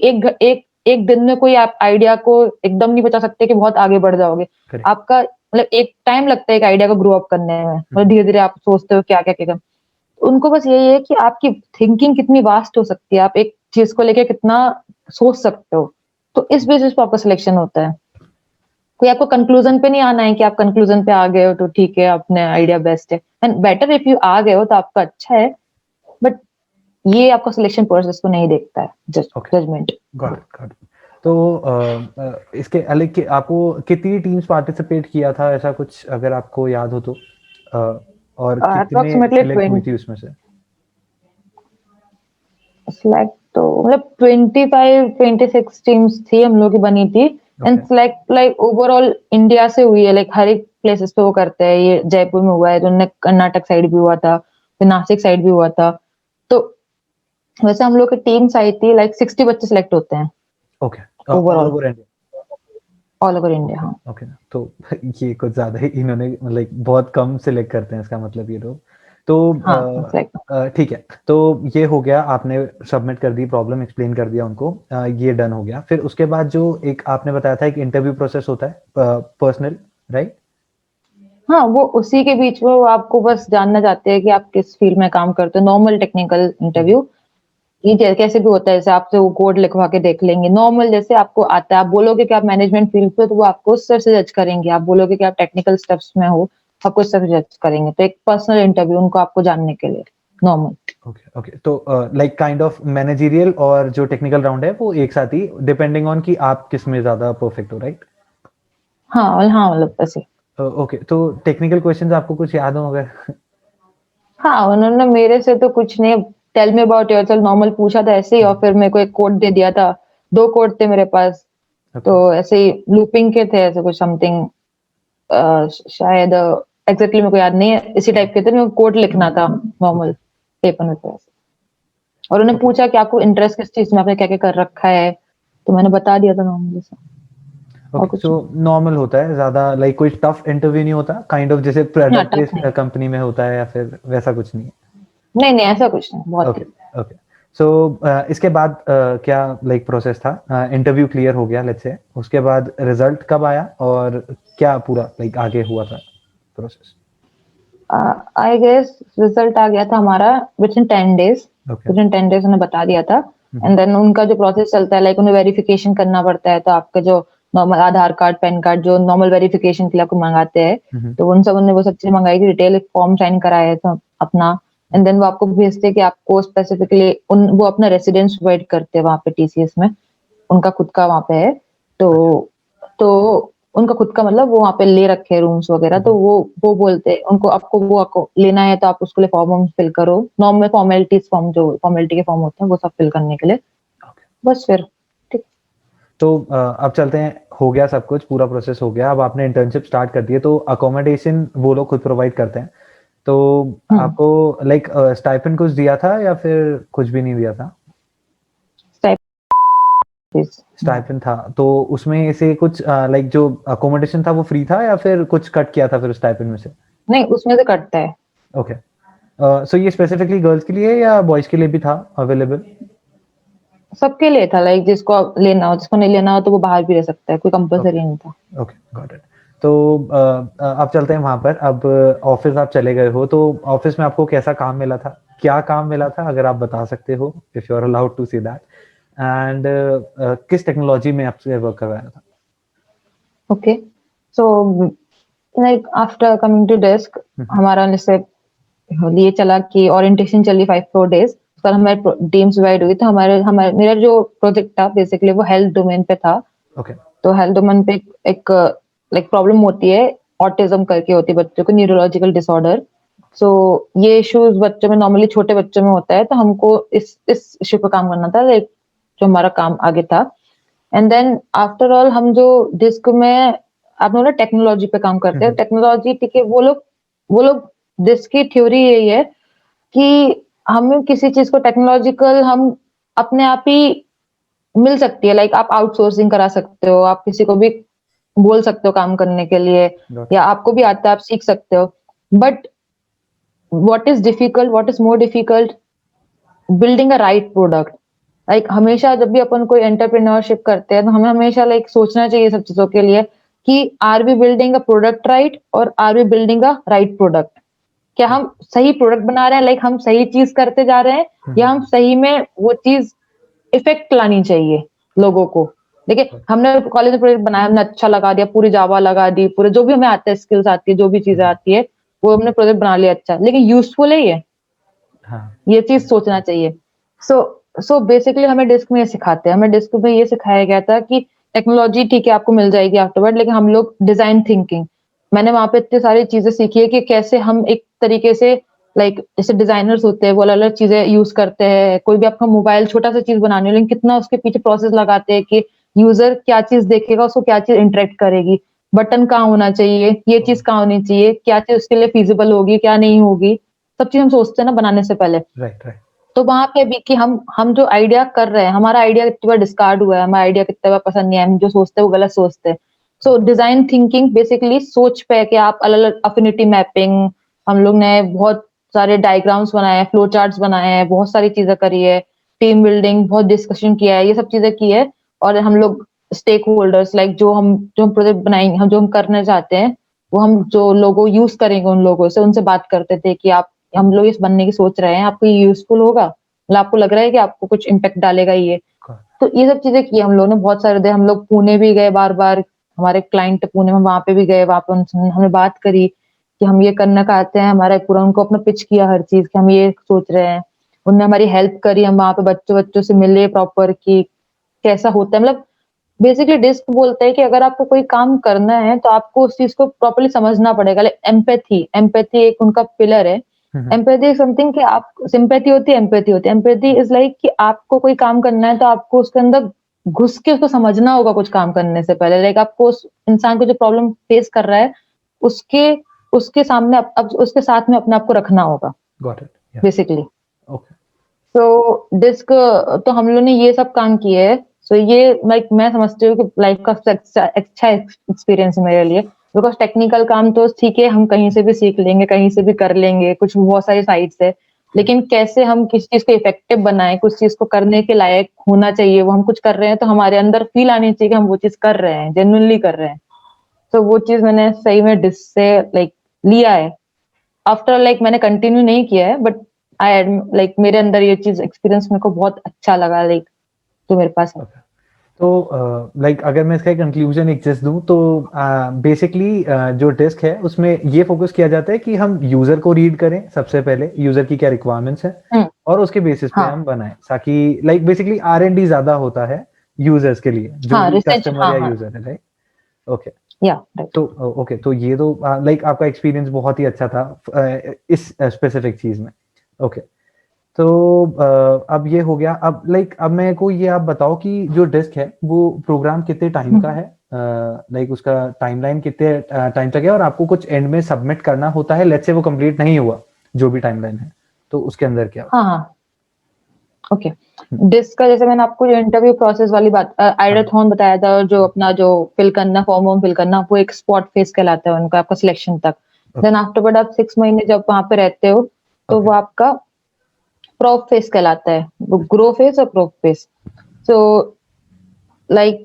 [SPEAKER 2] एक दिन में कोई आप आइडिया को एकदम नहीं बता सकते कि बहुत आगे बढ़ जाओगे।
[SPEAKER 1] करेक्ट,
[SPEAKER 2] आपका मतलब एक टाइम लगता है एक आइडिया को ग्रो अप करने में, मतलब धीरे धीरे आप सोचते हो क्या क्या क्या। उनको बस यही है कि आपकी थिंकिंग कितनी वास्ट हो सकती है, आप एक चीज को लेके कितना सोच सकते हो। तो इस बेसिस पे आपका सिलेक्शन होता है। कोई आपको कंक्लूजन पे नहीं आना है कि आप कंक्लूजन पे आ गए हो तो ठीक है, अपने आइडिया बेस्ट है, एंड बेटर इफ यू आ गए हो तो आपका अच्छा है। बट ये आपका सिलेक्शन प्रोसेस को नहीं देखता है,
[SPEAKER 1] okay,
[SPEAKER 2] judgement.
[SPEAKER 1] Got it, got it. तो इसके अलग के आपको कितनी टीम्स पार्टिसिपेट किया था, ऐसा कुछ अगर आपको याद हो तो? और कितने
[SPEAKER 2] अप्रोक्सीमेटली
[SPEAKER 1] सिलेक्ट हुई
[SPEAKER 2] 20
[SPEAKER 1] थी उसमें से?
[SPEAKER 2] सिलेक्ट तो मतलब 25-26 टीम्स थी हम लोग की बनी थी। And
[SPEAKER 1] okay,
[SPEAKER 2] select like overall India से हुई है, लाइक हर एक प्लेसेस पे वो करते हैं। ये जयपुर में हुआ है, तो उन्होंने कर्नाटक साइड भी हुआ था, फिर नासिक साइड भी हुआ था। तो वैसे हम लोग की टीम्स आई थी, लाइक 60 बच्चे सिलेक्ट होते हैं
[SPEAKER 1] okay, all
[SPEAKER 2] overall,
[SPEAKER 1] over India.
[SPEAKER 2] All over India.
[SPEAKER 1] Okay,
[SPEAKER 2] हाँ
[SPEAKER 1] ओके, तो ये कुछ ज़्यादा ही इन्होंने लाइक बहुत कम सिलेक्ट करते हैं, इसका मतलब ये लोग। तो
[SPEAKER 2] हाँ सिलेक्ट।
[SPEAKER 1] ठीक है, तो ये हो गया, आपने सबमिट कर दी, प्रॉब्लम एक्सप्लेन कर दिया उनको, ये डन हो गया। फिर उसके बाद जो एक आपने बताया था एक इंटरव्यू प्रोसेस होता है पर्सनल, राइट?
[SPEAKER 2] हाँ वो उसी के बीच में वो आपको बस जानना चाहते हैं कि आप किस फील्ड में काम करते हो। नॉर्मल टेक्निकल इंटरव्यू, ये कैसे भी होता है, जैसे आपसे वो कोड लिखवा के देख लेंगे नॉर्मल जैसे आपको आता है। आप बोलोगे कि आप मैनेजमेंट फील्ड पे हो, तो वो आपको उस तरह से जज करेंगे। आप बोलोगे कि आप टेक्निकल स्टेप्स में हो, आपको उस तरह से जज करेंगे। तो एक पर्सनल इंटरव्यू उनको आपको जानने के लिए नॉर्मल।
[SPEAKER 1] ओके, ओके, तो लाइक काइंड ऑफ मैनेजरियल और जो टेक्निकल राउंड है वो एक साथ ही, डिपेंडिंग ऑन कि आप किस में ज़्यादा परफेक्ट हो, राइट?
[SPEAKER 2] हाँ मतलब ऐसे।
[SPEAKER 1] ओके, तो टेक्निकल क्वेश्चंस आपको कुछ याद हो अगर?
[SPEAKER 2] हाँ उन्होंने मेरे से तो कुछ नहीं, tell me about yourself normal पूछा था ऐसे ही, और फिर मेरे को एक कोड दे दिया था। 2 कोड थे मेरे पास। तो
[SPEAKER 1] ओके,
[SPEAKER 2] ऐसे ही लूपिंग के थे, ऐसे कुछ समथिंग, शायद एग्जैक्टली मेरे को याद नहीं है, इसी टाइप के थे। मेरे को कोड लिखना था नॉर्मल
[SPEAKER 1] ओके,
[SPEAKER 2] पेपर में पे। और उन्हें
[SPEAKER 1] ओके,
[SPEAKER 2] पूछा कि आपको इंटरेस्ट किस चीज में, आपने क्या क्या कर रखा है, तो मैंने बता दिया था नॉर्मल सा। और
[SPEAKER 1] ओके,
[SPEAKER 2] कुछ
[SPEAKER 1] सो नॉर्मल होता है ज़्यादा, लाइक कोई टफ इंटरव्यू नहीं होता, काइंड ऑफ जैसे
[SPEAKER 2] नहीं, हाँ
[SPEAKER 1] प्रोडक्ट
[SPEAKER 2] टफ नहीं।
[SPEAKER 1] बेस्ड कंपनी में होता है, या फिर वैसा कुछ नहीं है?
[SPEAKER 2] नहीं नहीं ऐसा कुछ नहीं, बहुत
[SPEAKER 1] ओके,
[SPEAKER 2] ही।
[SPEAKER 1] ओके, सो इसके बाद क्या लाइक प्रोसेस था? इंटरव्यू क्लियर हो गया लेट्स से, उसके बाद रिजल्ट कब आया और क्या पूरा लाइक आगे हुआ था प्रोसेस?
[SPEAKER 2] आई गेस रिजल्ट आ गया था हमारा with in 10 days.
[SPEAKER 1] Okay,
[SPEAKER 2] with in 10 days उन्हें बता दिया था। एंड देन उनका जो प्रोसेस चलता है, लाइक उन्हें वेरिफिकेशन करना पड़ता है। तो आपका जो नॉर्मल आधार कार्ड, पैन कार्ड, जो नॉर्मल वेरिफिकेशन के लिए आपको मंगाते हैं, तो उन सब उन्होंने वो सब चीजें मंगाई थी। डिटेल एक फॉर्म साइन कराया था अपना। एंड देन वो आपको भेजते हैं कि आपको स्पेसिफिकली उन वो अपना रेसिडेंस प्रोवाइड करते हैं वहाँ पे टीसीएस में। उनका खुद का वहाँ पे है। तो
[SPEAKER 1] अच्छा,
[SPEAKER 2] तो उनका खुद का मतलब वो वहाँ पे ले रखे हैं रूम्स वगैरह। तो वो बोलते हैं उनको, आपको लेना है तो आप उसके लिए फॉर्म फिल करो। नॉर्मल फॉर्मेलिटीज फॉर्म, जो फॉर्मेलिटी के फॉर्म होते हैं वो सब फिल करने के लिए,
[SPEAKER 1] ओके,
[SPEAKER 2] बस फिर ठीक।
[SPEAKER 1] तो अब चलते हैं, हो गया सब कुछ, पूरा प्रोसेस हो गया, अब आपने इंटर्नशिप स्टार्ट कर दी है, तो अकोमोडेशन वो लोग खुद प्रोवाइड करते हैं, तो
[SPEAKER 2] हम्म।
[SPEAKER 1] आपको लाइक स्टाइपेंड कुछ दिया था या फिर कुछ भी नहीं दिया था?
[SPEAKER 2] स्टाइपेंड।
[SPEAKER 1] स्टाइपेंड था, तो उसमें से कुछ लाइक जो अकोमोडेशन था वो फ्री था या फिर कुछ कट किया था फिर स्टाइपेंड में से?
[SPEAKER 2] नहीं उसमें से कटता है।
[SPEAKER 1] ओके, सो ये स्पेसिफिकली गर्ल्स के लिए है या बॉयज के लिए भी था अवेलेबल?
[SPEAKER 2] सबके लिए था, लाइक जिसको लेना हो, जिसको नहीं लेना हो तो वो बाहर भी रह सकता है, कोई
[SPEAKER 1] ओके,
[SPEAKER 2] कंपलसरी नहीं था।
[SPEAKER 1] Okay, got it. तो अब चलते हैं वहां पर, अब ऑफिस आप चले गए हो, तो ऑफिस में आपको कैसा काम मिला था, क्या काम मिला था, अगर आप बता सकते हो, if you are allowed to see that, and किस टेक्नोलॉजी में आपसे वर्क करवाया था?
[SPEAKER 2] Okay, so like after coming to desk,
[SPEAKER 1] hmm,
[SPEAKER 2] हमारा जैसे ये चला कि ओरिएंटेशन चली 5-4 डेज पर हमारे टीम्स डिवाइड हुई तो हमारे हमारे मेरा जो प्रोजेक्ट था बेसिकली वो हेल्थ डोमेन पे था।
[SPEAKER 1] ओके।
[SPEAKER 2] तो हेल्थ डोमेन पे एक लाइक प्रॉब्लम होती है, ऑटिज्म करके होती है बच्चों को, न्यूरोलॉजिकल डिसऑर्डर। सो ये इश्यूज बच्चों में नॉर्मली छोटे बच्चों में होता है, तो हमको इस इश्यू पे काम करना था, लाइक जो हमारा काम आगे था। एंड देन आफ्टर ऑल हम जो डिस्क में आपने बोला टेक्नोलॉजी पे काम करते हैं, टेक्नोलॉजी ठीक है, वो लोग डिस्क की थ्योरी यही है कि हमें किसी चीज को टेक्नोलॉजिकल हम अपने आप ही मिल सकती है, लाइक आप आउटसोर्सिंग करा सकते हो, आप किसी को भी बोल सकते हो काम करने के लिए,
[SPEAKER 1] Got
[SPEAKER 2] या आपको भी आता है आप सीख सकते हो। But what is more difficult building a right product. Like हमेशा जब भी अपन कोई एंटरप्रेन्योरशिप करते हैं तो हमें हमेशा लाइक सोचना चाहिए सब चीजों के लिए कि are we building a product right और are we building a right product. क्या हम सही प्रोडक्ट बना रहे हैं, लाइक हम सही चीज करते जा रहे हैं, या हम सही में वो चीज इफेक्ट लानी चाहिए लोगों को। देखिए हमने कॉलेज में प्रोजेक्ट बनाया, हमने अच्छा लगा दिया, पूरी जावा लगा दी, पूरे जो भी हमें आता है, स्किल्स आती है, जो भी चीजें आती है, वो हमने प्रोजेक्ट बना लिया अच्छा, लेकिन यूजफुल है ये?
[SPEAKER 1] हाँ।
[SPEAKER 2] ये चीज सोचना चाहिए। सो बेसिकली हमें डिस्क में ये सिखाते हैं, हमें डिस्क में ये सिखाया गया था कि टेक्नोलॉजी ठीक है आपको मिल जाएगी आफ्टरवर्ड, लेकिन हम लोग डिजाइन थिंकिंग, मैंने वहां पे इतनी सारी चीजें सीखी है कि कैसे हम एक तरीके से लाइक जैसे डिजाइनर्स होते हैं वो अलग अलग चीजें यूज करते हैं, कोई भी आपका मोबाइल छोटा सा चीज बनाने हो, लेकिन कितना उसके पीछे प्रोसेस लगाते हैं कि यूजर क्या चीज देखेगा, उसको क्या चीज इंटरेक्ट करेगी, बटन कहाँ होना चाहिए, ये चीज कहाँ होनी चाहिए, क्या चीज उसके लिए फिजिबल होगी क्या नहीं होगी, सब चीज हम सोचते हैं ना बनाने से पहले।
[SPEAKER 1] Right right.
[SPEAKER 2] तो वहां पे भी कि हम जो आइडिया कर रहे हैं, हमारा आइडिया कितनी बार डिस्कार्ड हुआ है, हमारा आइडिया कितने बार पसंद नहीं है, हम जो सोचते हैं वो गलत सोचते हैं। सो डिजाइन थिंकिंग बेसिकली सोच पे है कि आप अलग अलग अफिनिटी मैपिंग, हम लोग ने बहुत सारे डायग्राम्स बनाए हैं, फ्लो चार्ट्स बनाए हैं, बहुत सारी चीजें करी है, टीम बिल्डिंग बहुत डिस्कशन किया है, ये सब चीजें की है। और हम लोग स्टेक होल्डर्स लाइक जो हम प्रोजेक्ट बनाएंगे, हम जो हम करना चाहते हैं, वो हम जो लोगो यूज करेंगे उन लोगों से उनसे बात करते थे कि आप हम लोग इस बनने की सोच रहे हैं, आपको ये यूजफुल होगा, मतलब आपको लग रहा है कि आपको कुछ इम्पैक्ट डालेगा ये। तो ये सब चीजें की हम लोगों ने बहुत सारे, हम लोग पुणे भी गए बार बार, हमारे क्लाइंट पुणे में, वहां पे भी गए, वहां पे हमने बात करी कि हम ये करना चाहते हैं, हमारा पूरा उनको अपना पिच किया हर चीज कि हम ये सोच रहे हैं। उनने हमारी हेल्प करी, हम वहां पे बच्चों बच्चों से मिले प्रॉपर कि कैसा होता है, मतलब बेसिकली डिस्क बोलते हैं कि अगर आपको कोई काम करना है तो आपको उस चीज को प्रॉपर्ली समझना पड़ेगा। लाइक एम्पैथी, एम्पैथी एक उनका पिलर है। एम्पैथी इज समथिंग कि आप, सिंपैथी होती है, एम्पैथी होती है। एम्पैथी इज लाइक कि आपको कोई काम करना है तो आपको उसके अंदर घुस के उसको समझना होगा कुछ काम करने से पहले। लाइक आपको उस इंसान को जो प्रॉब्लम फेस कर रहा है उसके उसके सामने अब उसके साथ में अपने आप को रखना होगा
[SPEAKER 1] गॉट इट।
[SPEAKER 2] बेसिकली।
[SPEAKER 1] ओके।
[SPEAKER 2] तो डिस्क, तो हम लोग ने ये सब काम किए है। सो ये लाइक मैं समझती हूँ कि लाइफ का अच्छा एक्सपीरियंस है मेरे लिए, बिकॉज टेक्निकल काम तो ठीक है हम कहीं से भी सीख लेंगे, कहीं से भी कर लेंगे, कुछ बहुत सारी साइट्स है, लेकिन कैसे हम किस चीज को इफेक्टिव बनाए, कुछ चीज को करने के लायक होना चाहिए, वो हम कुछ कर रहे हैं तो हमारे अंदर फील आनी चाहिए कि हम वो चीज कर रहे हैं, जेन्युइनली कर रहे हैं। तो वो चीज मैंने सही में डिस्क से लाइक लिया है। आफ्टर लाइक मैंने कंटिन्यू नहीं किया है, बट आई लाइक मेरे अंदर ये चीज एक्सपीरियंस मेरे को बहुत अच्छा लगा, लाइक जो मेरे पास है।
[SPEAKER 1] ओके। तो लाइक अगर मैं इसका एक कंक्लूजन एक चीज दूं तो बेसिकली जो डिस्क है उसमें ये फोकस किया जाता है कि हम यूजर को रीड करें, सबसे पहले यूजर की क्या रिक्वायरमेंट्स हैं
[SPEAKER 2] हम्म,
[SPEAKER 1] और उसके बेसिस पे
[SPEAKER 2] हाँ
[SPEAKER 1] हम बनाएं, ताकि लाइक बेसिकली R&D ज्यादा होता है यूजर्स के लिए, जो
[SPEAKER 2] हाँ,
[SPEAKER 1] भी
[SPEAKER 2] रिसर्च,
[SPEAKER 1] कस्टमर
[SPEAKER 2] हाँ
[SPEAKER 1] या
[SPEAKER 2] हाँ,
[SPEAKER 1] यूजर है, राइट। ओके।
[SPEAKER 2] या राइट।
[SPEAKER 1] तो ओके, तो ये तो लाइक आपका एक्सपीरियंस बहुत ही अच्छा था इस स्पेसिफिक चीज में। ओके। तो अब ये हो गया, अब लाइक अब मेरे को ये आप बताओ कि जो डिस्क है वो प्रोग्राम कितने टाइम का है, लाइक उसका टाइमलाइन कितने टाइम तक है, और आपको कुछ एंड में सबमिट करना होता है, लेट्स से वो कंप्लीट नहीं हुआ जो भी टाइमलाइन है, तो उसके अंदर क्या होता
[SPEAKER 2] हाँ हाँ, ओके।
[SPEAKER 1] है?
[SPEAKER 2] डिस्क का जैसे मैंने आपको जो इंटरव्यू प्रोसेस वाली बात
[SPEAKER 1] हाँ।
[SPEAKER 2] आइडियाथॉन बताया था, और जो अपना जो फिल करना, फॉर्म वॉर्म फिल करना, वो एक स्पॉट फेस कहलाता है उनका, आपका सिलेक्शन तक। Then
[SPEAKER 1] okay.
[SPEAKER 2] आफ्टरवर्ड आप 6 महीने जब वहां पे रहते हो तो
[SPEAKER 1] ओके।
[SPEAKER 2] वो आपका प्रोप फेस कहलाता है, वो ग्रो फेस और prop face. So like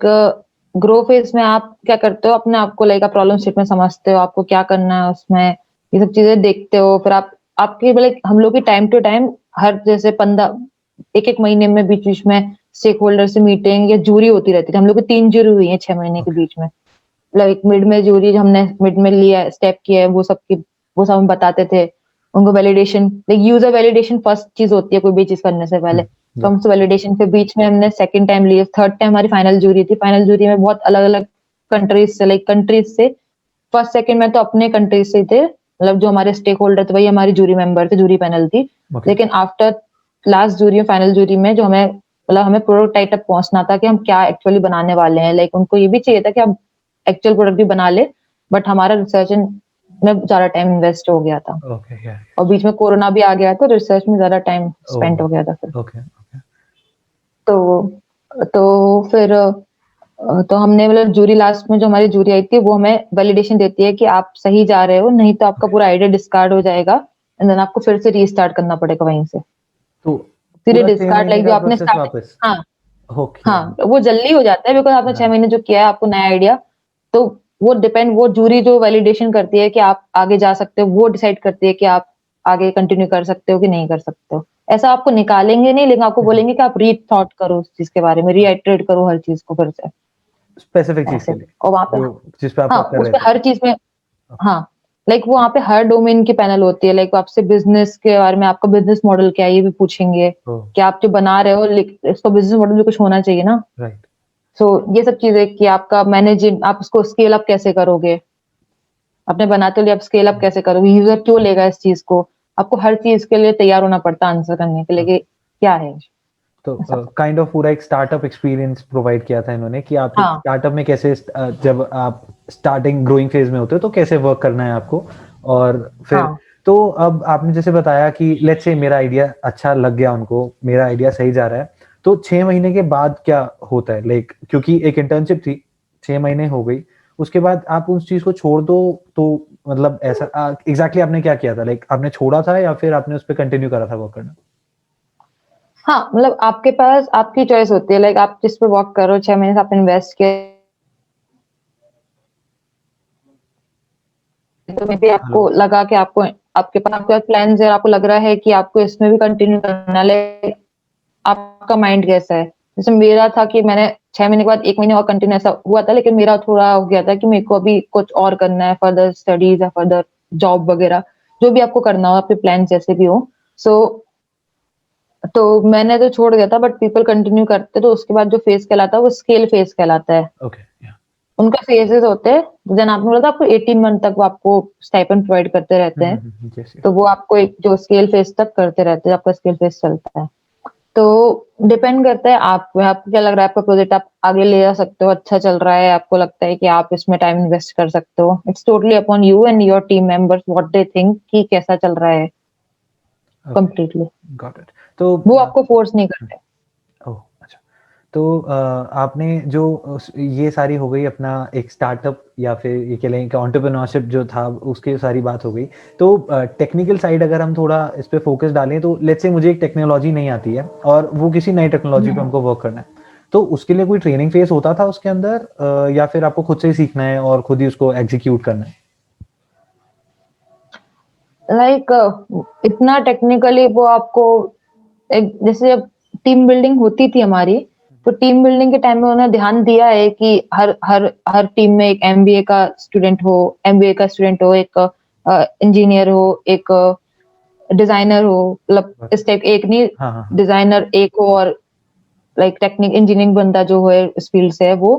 [SPEAKER 2] grow phase में आप क्या करते हो, अपने आप को लाइक आप प्रॉब्लम स्टेटमेंट समझते हो, आपको क्या करना है उसमें, ये सब चीजें देखते हो। फिर आप आपके लाइक हम लोग की टाइम टू टाइम हर जैसे 15 एक महीने में बीच बीच में स्टेक होल्डर से मीटिंग या जूरी होती रहती थी। हम लोग की 3 जूरी हुई है 6 महीने के
[SPEAKER 1] ओके।
[SPEAKER 2] बीच में। लाइक मिड में जूरी हमने मिड में लिया, स्टेप किया है, वो सब हमें बताते थे। उनको validation, like user validation first चीज होती है कोई भी चीज करने से पहले। तो हम वैलिडेशन के बीच में हमने सेकंड टाइम लिए, थर्ड टाइम हमारी फाइनल जूरी थी। फाइनल जूरी में बहुत अलग अलग कंट्रीज से, लाइक कंट्रीज से फर्स्ट सेकंड में तो अपने कंट्रीज से थे, मतलब जो हमारे स्टेक होल्डर थे वही हमारी जूरी मेंबर थे, जूरी पैनल थी। लेकिन after last jury, final jury में जो हमें मतलब हमें प्रोटोटाइप तक पहुंचना था कि हम क्या एक्चुअली बनाने वाले हैं। लाइक उनको ये भी चाहिए था कि हम एक्चुअल प्रोडक्ट भी बना ले, बट हमारा रिसर्च में ज्यादा टाइम इन्वेस्ट हो गया था। और बीच में कोरोना भी आ गया तो रिसर्च में ज्यादा टाइम स्पेंड हो गया था फिर। तो फिर तो हमने मतलब जूरी लास्ट में जो हमारी जूरी आई थी वो हमें वैलिडेशन देती है कि आप सही जा रहे हो, नहीं तो आपका पूरा आइडिया डिस्कार्ड हो जाएगा एंड देन आपको फिर से रीस्टार्ट करना पड़ेगा वहीं से।
[SPEAKER 1] तो
[SPEAKER 2] फिर
[SPEAKER 1] पूरा 6
[SPEAKER 2] डिस्कार्ड
[SPEAKER 1] महीने
[SPEAKER 2] लाइक जो
[SPEAKER 1] का
[SPEAKER 2] आपने
[SPEAKER 1] प्रोसेस
[SPEAKER 2] स्टार्ट,
[SPEAKER 1] वापस।
[SPEAKER 2] हाँ
[SPEAKER 1] ओके।
[SPEAKER 2] हाँ वो जल्दी हो जाता है बिकॉज आपने 6 महीने जो किया है आपको नया आइडिया, तो वो डिपेंड, वो जूरी जो वैलिडेशन करती है कि आप आगे जा सकते हो, वो डिसाइड करती है कि आप आगे कंटिन्यू कर सकते हो कि नहीं कर सकते हो। ऐसा आपको निकालेंगे नहीं, लेकिन आपको बोलेंगे कि आप रीथॉट करो उस चीज के बारे में, रीआइटरेट करो हर चीज को फिर से
[SPEAKER 1] स्पेसिफिक चीज
[SPEAKER 2] ऐसे।
[SPEAKER 1] के लिए
[SPEAKER 2] और वहां पे
[SPEAKER 1] जो जिस पे आप
[SPEAKER 2] हाँ
[SPEAKER 1] वर्क कर
[SPEAKER 2] उस
[SPEAKER 1] रहे
[SPEAKER 2] पे
[SPEAKER 1] थे।
[SPEAKER 2] हर चीज में, हाँ लाइक वो वहाँ पे हर डोमेन की पैनल होती है। लाइक आपसे बिजनेस के बारे में, आपका बिजनेस मॉडल क्या है ये भी पूछेंगे कि आप जो बना रहे हो इसका बिजनेस मॉडल भी कुछ होना चाहिए ना।
[SPEAKER 1] राइट।
[SPEAKER 2] सो ये सब चीजें कि आपका मैनेजिंग, आप उसको स्केल अप कैसे करोगे, आपने बनाते लिए आप स्केल अप कैसे करोगे, यूजर क्यों लेगा इस चीज को, आपको हर चीज के लिए तैयार होना पड़ता है आंसर करने के लिए कि क्या है।
[SPEAKER 1] तो काइंड ऑफ पूरा एक स्टार्टअप एक्सपीरियंस प्रोवाइड किया था इन्होंने कि आप
[SPEAKER 2] हाँ
[SPEAKER 1] स्टार्टअप में कैसे जब आप स्टार्टिंग ग्रोइंग फेज में होते हो तो कैसे वर्क करना है आपको। और फिर
[SPEAKER 2] हाँ
[SPEAKER 1] तो अब आपने जैसे बताया कि लेट्स से मेरा आइडिया अच्छा लग गया उनको, मेरा आइडिया सही जा रहा है, तो 6 महीने के बाद क्या होता है? लाइक क्योंकि एक इंटर्नशिप थी, 6 महीने हो गई, उसके बाद आप उस चीज को छोड़ दो तो मतलब ऐसा एग्जैक्टली आपने क्या किया था? लाइक आपने छोड़ा था या फिर आपने उस पर कंटिन्यू करा था वर्क करना?
[SPEAKER 2] हाँ मतलब आपके पास आपकी चॉइस होती है, लाइक आप जिस पे वर्क करो 6 महीने से आप इन्वेस्ट किए, तो मे बी
[SPEAKER 1] हेलो।
[SPEAKER 2] आपको लगा कि आपको आपके पास प्लान है, आपको लग रहा है कि आपको इसमें भी कंटिन्यू करना है, आपका माइंड कैसा है। जैसे मेरा था कि मैंने 6 महीने के बाद 1 महीने और कंटिन्यू ऐसा हुआ था, लेकिन मेरा थोड़ा हो गया था कि मेरे को अभी कुछ और करना है, फर्दर स्टडीज या फर्दर जॉब वगैरह, जो भी आपको करना हो, आपके प्लान जैसे भी हो। सो तो मैंने तो छोड़ दिया था, बट पीपल कंटिन्यू करते, तो उसके बाद जो फेज कहलाता है वो स्केल फेज कहलाता है।
[SPEAKER 1] ओके।
[SPEAKER 2] उनका फेजेस होते हैं, जैसे आपने बोला था आपको 18 मंथ तक वो आपको स्टाइपेंड प्रोवाइड करते रहते हैं, तो वो आपको एक जो स्केल फेज तक करते रहते हैं, आपका स्केल फेज चलता है। तो डिपेंड करता है आपको क्या लग रहा है, आपका प्रोजेक्ट आप आगे ले जा सकते हो, अच्छा चल रहा है, आपको लगता है कि आप इसमें टाइम इन्वेस्ट कर सकते हो। It's totally upon you and your team members what they think कि कैसा चल रहा है कंप्लीटली।
[SPEAKER 1] Got it. तो
[SPEAKER 2] वो आपको फोर्स नहीं करते।
[SPEAKER 1] ओह अच्छा। तो आपने जो ये सारी हो गई अपना एक स्टार्टअप या फिर ये कह लें कि एंटरप्रेन्योरशिप जो था उसकी सारी बात हो गई। तो टेक्निकल साइड अगर हम थोड़ा इस पे फोकस डालें तो लेट्स से मुझे एक टेक्नोलॉजी नहीं आती है और वो किसी नई टेक्नोलॉजी पे हमको वर्क करना है, तो उसके लिए कोई ट्रेनिंग फेस होता था उसके अंदर या फिर आपको खुद से ही सीखना है और खुद ही उसको एग्जीक्यूट करना है?
[SPEAKER 2] लाइक इतना टेक्निकली वो आपको एक, जैसे जब टीम बिल्डिंग होती थी हमारी, तो टीम बिल्डिंग के टाइम में उन्होंने ध्यान दिया है कि हर हर हर टीम में एक एमबीए का स्टूडेंट हो, एक इंजीनियर हो, एक डिजाइनर हो, मतलब इस टाइप, एक नहीं
[SPEAKER 1] हाँ हाँ।
[SPEAKER 2] डिजाइनर एक हो और लाइक टेक्निक इंजीनियरिंग बंदा जो है इस फील्ड से है वो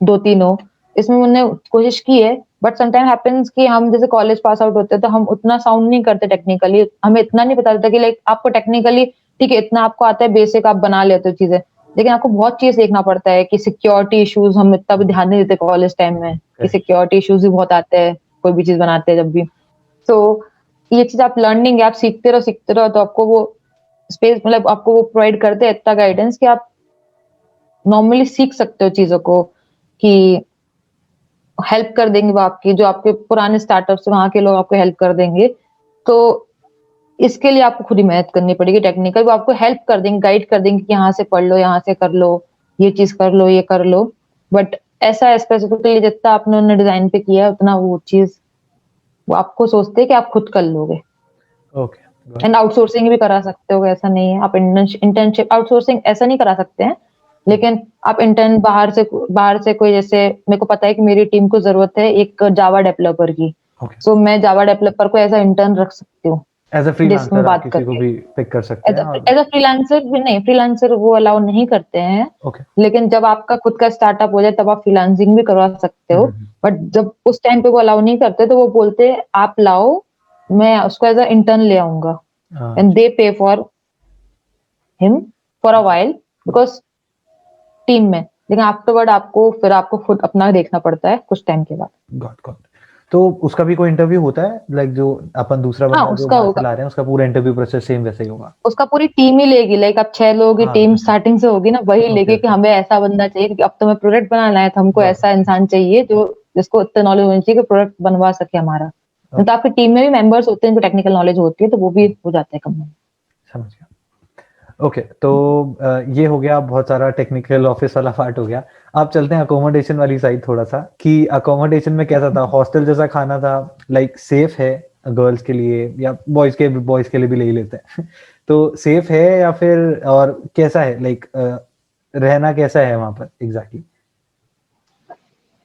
[SPEAKER 2] 2-3 हो। इसमें उन्होंने कोशिश की है, बट समटाइम हैपेंस कि हम जैसे कॉलेज पास आउट होते हैं तो हम उतना साउंड नहीं करते टेक्निकली, हमें इतना नहीं पता चलता कि लाइक आपको टेक्निकली ठीक है इतना आपको आता है, बेसिक आप बना लेते हो चीजें, लेकिन आपको बहुत चीज देखना पड़ता है कि सिक्योरिटी इश्यूज हम इतना भी ध्यान नहीं देते कॉलेज टाइम में, कि सिक्योरिटी इश्यूज भी बहुत आते हैं कोई भी चीज बनाते हैं जब भी। तो ये चीज आप लर्निंग है, आप सीखते रहो तो आपको वो स्पेस, मतलब आपको वो प्रोवाइड करते हैं इतना गाइडेंस कि आप नॉर्मली सीख सकते हो चीजों को, कि हेल्प कर देंगे वो आपकी, जो आपके पुराने स्टार्टअप से वहां के लोग आपको हेल्प कर देंगे। तो इसके लिए आपको खुद ही मेहनत करनी पड़ेगी टेक्निकल, वो आपको हेल्प कर देंगे, गाइड कर देंगे कि यहाँ से पढ़ लो, यहाँ से कर लो, ये चीज कर लो, ये कर लो। बट ऐसा स्पेसिफिकली जितना आपने उन्होंने डिजाइन पे किया है उतना वो चीज वो आपको सोचते हैं कि आप खुद कर लोगे।
[SPEAKER 1] ओके।
[SPEAKER 2] एंड आउटसोर्सिंग भी करा सकते हो, ऐसा नहीं है। आप इंटर्नशिप आउटसोर्सिंग ऐसा नहीं करा सकते हैं, लेकिन आप इंटर्न बाहर से कोई, जैसे मेरे को पता है कि मेरी टीम को जरूरत है एक जावा डेवलपर की,
[SPEAKER 1] ओके।
[SPEAKER 2] सो मैं जावा डेवलपर को एज अ इंटर्न रख सकती हूँ।
[SPEAKER 1] एज अ
[SPEAKER 2] जिसमें
[SPEAKER 1] फ्रीलांसर आप
[SPEAKER 2] बात
[SPEAKER 1] किसी को
[SPEAKER 2] करके
[SPEAKER 1] भी पिक कर सकते
[SPEAKER 2] एज
[SPEAKER 1] हैं
[SPEAKER 2] अ
[SPEAKER 1] और
[SPEAKER 2] एज अ फ्रीलांसर भी नहीं, फ्रीलांसर वो अलाउ नहीं करते हैं।
[SPEAKER 1] ओके।
[SPEAKER 2] लेकिन जब आपका खुद का स्टार्टअप हो जाए तब आप फ्रीलांसिंग भी करवा सकते हो। बट जब उस टाइम पे वो अलाउ नहीं करते तो वो बोलते हैं आप लाओ, मैं उसको एज अ इंटर्न ले आऊंगा एंड दे पे for him for a while because team में। लेकिन आफ्टरवर्ड आपको खुद अपना देखना पड़ता है कुछ टाइम के बाद।
[SPEAKER 1] Got got. तो उसका भी कोई इंटरव्यू होता है, लाइक जो अपन दूसरा
[SPEAKER 2] हाँ,
[SPEAKER 1] बंदा जो
[SPEAKER 2] उसका
[SPEAKER 1] बाहर से
[SPEAKER 2] होगा।
[SPEAKER 1] ला रहे हैं उसका पूरा इंटरव्यू प्रोसेस सेम वैसे ही होगा?
[SPEAKER 2] उसका पूरी टीम ही लेगी, लाइक अब 6 लोगों की
[SPEAKER 1] हाँ
[SPEAKER 2] टीम
[SPEAKER 1] अच्छा।
[SPEAKER 2] स्टार्टिंग से होगी ना, वही
[SPEAKER 1] ओके
[SPEAKER 2] लेगी कि
[SPEAKER 1] ओके।
[SPEAKER 2] हमें ऐसा बंदा चाहिए क्योंकि अब तुम्हें प्रोडक्ट बनाना है तो हमको
[SPEAKER 1] गॉट
[SPEAKER 2] ऐसा इंसान चाहिए जो जिसको इतना नॉलेज होनी चाहिए कि प्रोडक्ट बनवा सके हमारा। नहीं तो
[SPEAKER 1] ओके।
[SPEAKER 2] आपकी टीम में भी मेंबर्स होते हैं जिनको टेक्निकल नॉलेज होती है तो वो भी हो जाते हैं कम।
[SPEAKER 1] समझ गया। ओके, तो ये हो गया बहुत सारा टेक्निकल ऑफिस वाला पार्ट हो गया। अब चलते हैं अकोमोडेशन वाली साइड थोड़ा सा, कि अकोमोडेशन में कैसा था? हॉस्टल जैसा खाना था? लाइक सेफ है गर्ल्स के लिए या बॉयज के लिए भी ले ही लेते हैं तो सेफ है या फिर और कैसा है, लाइक रहना कैसा है वहां पर एग्जैक्टली?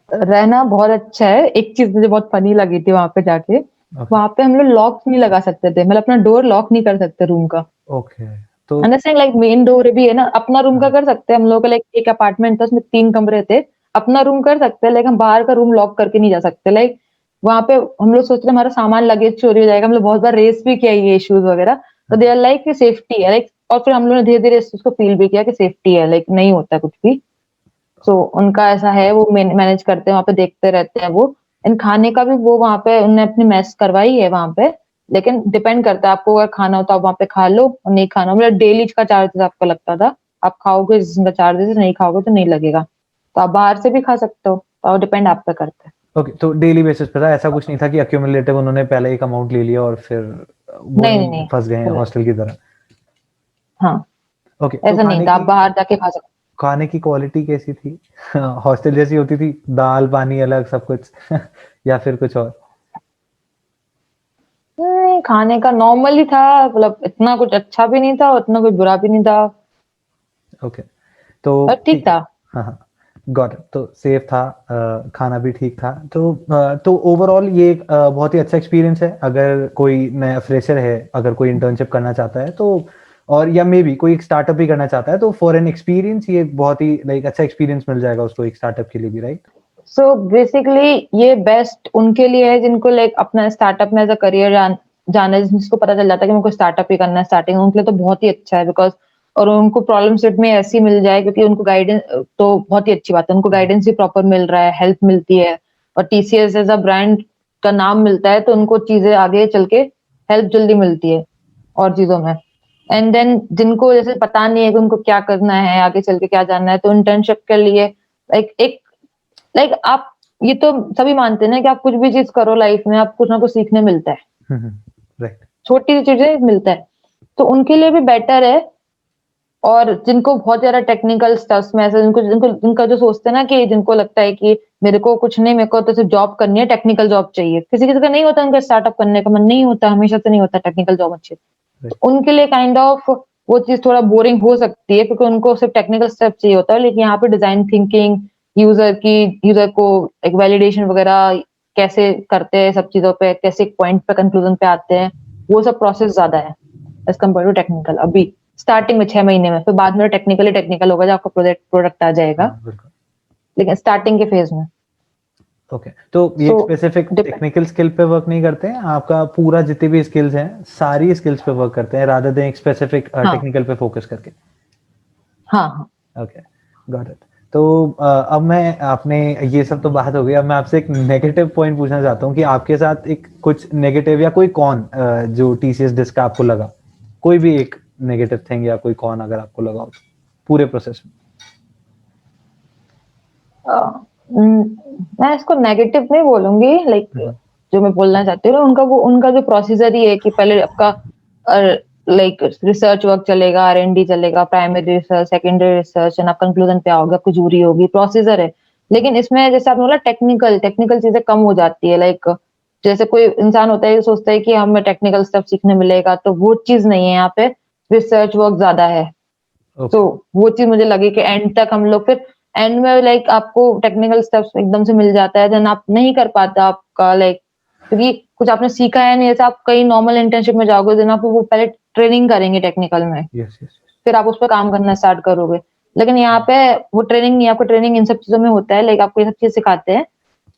[SPEAKER 2] रहना बहुत अच्छा है। एक चीज मुझे बहुत फनी लगी थी वहां पे जाके,
[SPEAKER 1] ओके
[SPEAKER 2] वहां पे हम लोग लॉक नहीं लगा सकते थे, मतलब अपना डोर लॉक नहीं कर सकते रूम का।
[SPEAKER 1] ओके। तो
[SPEAKER 2] अंडरस्टैंड, लाइक मेन डोर भी है ना, अपना रूम का
[SPEAKER 1] हाँ,
[SPEAKER 2] कर सकते हैं हम लोग का। लाइक एक अपार्टमेंट था उसमें 3 कमरे थे, अपना रूम कर सकते हैं लेकिन बाहर का रूम लॉक करके नहीं जा सकते। लाइक वहां पे हम लोग सोच रहे हमारा सामान लगेज चोरी हो जाएगा, हम लोग बहुत बार रेस भी किया ये इश्यूज वगैरह। तो
[SPEAKER 1] हाँ,
[SPEAKER 2] दे आर लाइक सेफ्टी है, लाइक और फिर हम लोगों ने धीरे धीरे इस चीज को फील भी किया कि सेफ्टी है, लाइक नहीं होता कुछ भी। सो उनका ऐसा है, वो मैनेज करते हैं वहां पे, देखते रहते हैं वो। एंड खाने का भी वो वहां पे उन्होंने अपनी मेस करवाई है वहां पे। लेकिन डिपेंड करता है, आपको अगर खाना हो तो आप वहां पे खा लो, और नहीं खाना हो मतलब डेली का चार्जेस आपका लगता था। आप खाओगे जिसका चार्जेस, नहीं खाओगे तो नहीं लगेगा। तो आप बाहर से भी खा सकते हो, तो डिपेंड आप पे करता है।
[SPEAKER 1] ओके। तो डेली बेसिस पे था, ऐसा कुछ नहीं था कि अक्यूमुलेटिव उन्होंने पहले एक अमाउंट ले लिया और फिर वो
[SPEAKER 2] नहीं नहीं
[SPEAKER 1] नहीं
[SPEAKER 2] नहीं,
[SPEAKER 1] फंस गए
[SPEAKER 2] पूरा।
[SPEAKER 1] हॉस्टल की तरह?
[SPEAKER 2] हाँ,
[SPEAKER 1] ओके। तो
[SPEAKER 2] ऐसा नहीं था, आप बाहर जाके खा सकते
[SPEAKER 1] खाने की क्वालिटी कैसी थी? हॉस्टल जैसी होती थी, दाल पानी अलग सब कुछ या फिर कुछ और?
[SPEAKER 2] हो। नहीं, खाने का नॉर्मल ही था, मतलब इतना कुछ अच्छा भी नहीं था और इतना कुछ बुरा भी नहीं था,
[SPEAKER 1] ओके। तो
[SPEAKER 2] पर ठीक
[SPEAKER 1] ठीक है।
[SPEAKER 2] था।
[SPEAKER 1] हाँ हाँ। Got it. तो सेफ था, खाना भी ठीक था। तो ओवरऑल ये एक बहुत ही अच्छा एक्सपीरियंस है अगर कोई नया फ्रेशर है, अगर कोई इंटर्नशिप करना चाहता है तो, और या मे बी कोई एक स्टार्टअप भी करना चाहता है, तो फॉर एन एक्सपीरियंस ये बहुत ही लाइक अच्छा एक्सपीरियंस मिल जाएगा उसको एक स्टार्टअप के लिए भी, राइट?
[SPEAKER 2] सो बेसिकली ये बेस्ट उनके लिए है जिनको लाइक अपना स्टार्टअप में एज अ करियर जाना है, जिसको पता चल जाता है कि मुझे स्टार्टअप ही करना है स्टार्टिंग, उनके लिए तो बहुत ही अच्छा है। बिकॉज और उनको प्रॉब्लम सेट में ऐसी मिल जाए क्योंकि उनको गाइडेंस, तो बहुत ही अच्छी बात है, उनको गाइडेंस भी प्रॉपर मिल रहा है, हेल्प मिलती है। और टीसीएस एज अ ब्रांड का नाम मिलता है तो उनको चीजें आगे चल के हेल्प जल्दी मिलती है और चीजों में। एंड देन जिनको जैसे पता नहीं है कि उनको क्या करना है आगे चल के क्या जानना है, तो इंटर्नशिप के लिए एक आप, ये तो सभी मानते हैं ना कि आप कुछ भी चीज करो लाइफ में, आप कुछ ना कुछ सीखने मिलता है,
[SPEAKER 1] राइट।
[SPEAKER 2] छोटी सी चीजें मिलता है। तो उनके लिए भी बेटर है। और जिनको बहुत ज्यादा टेक्निकल स्टफ्स में ऐसे, जिनको जिनको जिनका जो सोचते हैं ना कि जिनको लगता है कि मेरे को कुछ नहीं, मेरे को तो सिर्फ जॉब करनी है, टेक्निकल जॉब चाहिए, किसी किसी का नहीं होता, उनका स्टार्टअप करने का मन नहीं होता, हमेशा से नहीं होता टेक्निकल जॉब अच्छी। तो
[SPEAKER 1] राइट।
[SPEAKER 2] उनके लिए काइंड ऑफ वो चीज थोड़ा बोरिंग हो सकती है क्योंकि उनको सिर्फ टेक्निकल स्टेप चाहिए होता है। लेकिन यहाँ पे डिजाइन थिंकिंग, यूजर को एक वैलिडेशन वगैरह कैसे करते हैं, सब चीजों पे कैसे एक पॉइंट पे कंक्लूजन पे आते हैं, वो सब प्रोसेस ज्यादा है एज कम्पेयर टू टेक्निकल अभी स्टार्टिंग में 6 महीने में। फिर बाद में टेक्निकली टेक्निकल होगा जब आपका प्रोजेक्ट प्रोडक्ट आ जाएगा,
[SPEAKER 1] हाँ बिल्कुल।
[SPEAKER 2] लेकिन स्टार्टिंग के फेज में।
[SPEAKER 1] ओके। तो ये
[SPEAKER 2] so
[SPEAKER 1] specific
[SPEAKER 2] depend.
[SPEAKER 1] Technical skill पे वर्क नहीं करते हैं, आपका पूरा जितनी भी स्किल्स हैं सारी स्किल्स पे वर्क करते हैं रादर देन एक स्पेसिफिक
[SPEAKER 2] हाँ
[SPEAKER 1] टेक्निकल पे फोकस करके?
[SPEAKER 2] हाँ हाँ।
[SPEAKER 1] ओके। Got it. तो अब मैं, आपने ये सब तो बात हो गई, अब मैं आपसे एक नेगेटिव पॉइंट पूछना चाहता हूँ कि आपके साथ एक कुछ नेगेटिव या कोई कौन जो टीसीएस डिस्क आपको लगा, कोई भी एक नेगेटिव थिंग या कोई कौन अगर आपको लगा हो तो, पूरे प्रोसेस में?
[SPEAKER 2] मैं इसको नेगेटिव नहीं बोलूंगी, लाइक जो मैं बोलना चाहती हूँ उनका वो उनका जो प्रोसीजर ही है कि पहले आपका लाइक रिसर्च वर्क चलेगा, आर&डी चलेगा, primary research, secondary research, and आप कंक्लूजन पे आओगे, आपको जूरी होगी, प्रोसीजर है। लेकिन इसमें जैसे आपने बोला टेक्निकल टेक्निकल चीजें कम हो जाती है। लाइक जैसे कोई इंसान होता है जो सोचता है कि हमें टेक्निकल स्टफ सीखने मिलेगा, तो वो चीज नहीं है यहाँ पे, रिसर्च वर्क ज्यादा है। तो
[SPEAKER 1] ओके।
[SPEAKER 2] वो चीज मुझे लगी कि एंड तक हम लोग फिर एंड में लाइक आपको टेक्निकल स्टेप्स एकदम से मिल जाता है, देन आप नहीं कर पाता आपका लाइक क्योंकि कुछ आपने सीखा है नहीं, जैसे आप कहीं नॉर्मल इंटर्नशिप में जाओगे देन आपको वो पहले ट्रेनिंग करेंगे टेक्निकल में,
[SPEAKER 1] यस, यस।
[SPEAKER 2] फिर आप उस पर काम करना स्टार्ट करोगे। लेकिन यहाँ पे वो ट्रेनिंग नहीं, आपको ट्रेनिंग इन सब चीज़ों में होता है, लाइक आपको ये सब चीज़ सिखाते हैं।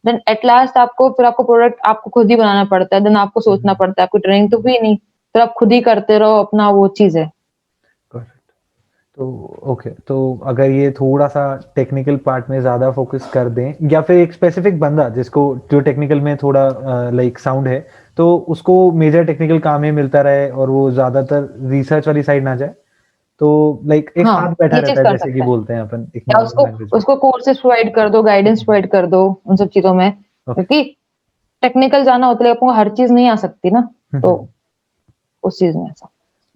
[SPEAKER 2] देन एट लास्ट आपको फिर आपको प्रोडक्ट आपको खुद ही बनाना पड़ता है, देन आपको सोचना पड़ता है, आपको ट्रेनिंग तो हुई नहीं, फिर आप खुद ही करते रहो अपना वो चीज़ है।
[SPEAKER 1] करेक्ट। तो ओके, तो अगर ये थोड़ा-सा टेक्निकल पार्ट में ज़्यादा फ़ोकस कर दें या फिर एक स्पेसिफिक बंदा जिसको जो टेक्निकल में थोड़ा लाइक साउंड है, तो उसको मेजर टेक्निकल काम ही मिलता रहे और वो ज़्यादातर रिसर्च वाली साइड ना जाए, तो लाइक एक
[SPEAKER 2] हाँ,
[SPEAKER 1] साथ बैठा
[SPEAKER 2] ये चीज़
[SPEAKER 1] रहता है
[SPEAKER 2] कर
[SPEAKER 1] जैसे कि
[SPEAKER 2] सकता है।
[SPEAKER 1] बोलते हैं अपन एक
[SPEAKER 2] या
[SPEAKER 1] नॉर्मल
[SPEAKER 2] उसको
[SPEAKER 1] लैंग्वेज में।
[SPEAKER 2] उसको कोर्सेज़ प्रोवाइड कर दो, गाइडेंस प्रोवाइड कर दो उन सब चीज़ों में,
[SPEAKER 1] ओके।
[SPEAKER 2] क्योंकि टेक्निकल जाना होता है, आपको हर चीज़ नहीं आ सकती ना,
[SPEAKER 1] हुँ,
[SPEAKER 2] तो
[SPEAKER 1] हुँ।
[SPEAKER 2] उस चीज़ में ऐसा।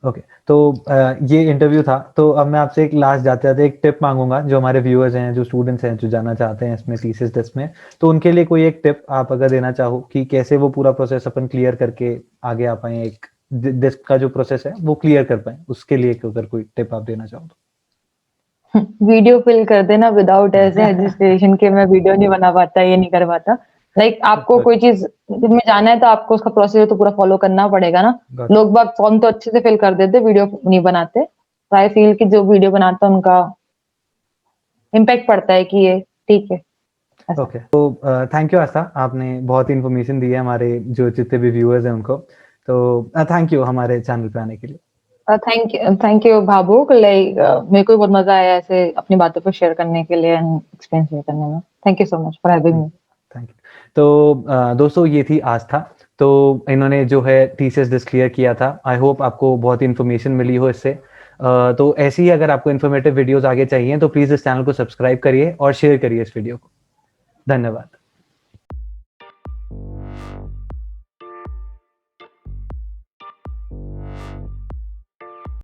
[SPEAKER 1] ओके, तो ये इंटरव्यू था, तो अब मैं आपसे एक लास्ट जाते-जाते एक टिप माँगूँगा, जो हमारे व्यूअर्स हैं, जो स्टूडेंट्स हैं, जो जाना चाहते हैं इसमें थीसिस टेस्ट में, तो उनके लिए कोई एक टिप आप अगर देना चाहो कि कैसे वो पूरा प्रोसेस अपन क्लियर करके आगे आ पाएँ, एक डेस्क का जो प्रोसेस है, वो क्लियर कर पाएँ, उसके लिए अगर कोई टिप आप देना चाहो तो?
[SPEAKER 2] वीडियो फिल कर देना विदाउट ऐसे हेजिटेशन कि मैं वीडियो नहीं बना पाता, ये नहीं कर पाता। लाइक आपको
[SPEAKER 1] गॉट
[SPEAKER 2] कोई चीज़ में जाना है तो आपको उसका प्रोसीजर तो पूरा फॉलो करना पड़ेगा ना।
[SPEAKER 1] गॉट
[SPEAKER 2] लोग बाग फॉर्म तो अच्छे से फिल कर देते, वीडियो नहीं बनाते। तो आई फील कि जो वीडियो बनाता है उनका इम्पैक्ट पड़ता है कि ये ठीक है, ऐसा।
[SPEAKER 1] ओके, तो थैंक यू आस्था, आपने बहुत ही इन्फॉर्मेशन दी है हमारे जो जितने भी व्यूअर्स हैं उनको। तो थैंक यू हमारे चैनल पे आने के लिए।
[SPEAKER 2] थैंक यू भावुक, लाइक मेरे को भी बहुत मज़ा आया ऐसे अपनी बातों को शेयर करने के लिए एंड एक्सपीरियंस शेयर करने में। Thank you so much for having me.
[SPEAKER 1] Thank you. तो दोस्तों ये थी आस्था। तो इन्होंने जो है थीसिस डिस्क क्लियर किया था। आई होप आपको बहुत ही इन्फॉर्मेशन मिली हो इससे। तो ऐसी ही अगर आपको इन्फॉर्मेटिव वीडियोस आगे चाहिए तो प्लीज़ इस चैनल को सब्सक्राइब करिए और शेयर करिए इस वीडियो को। धन्यवाद।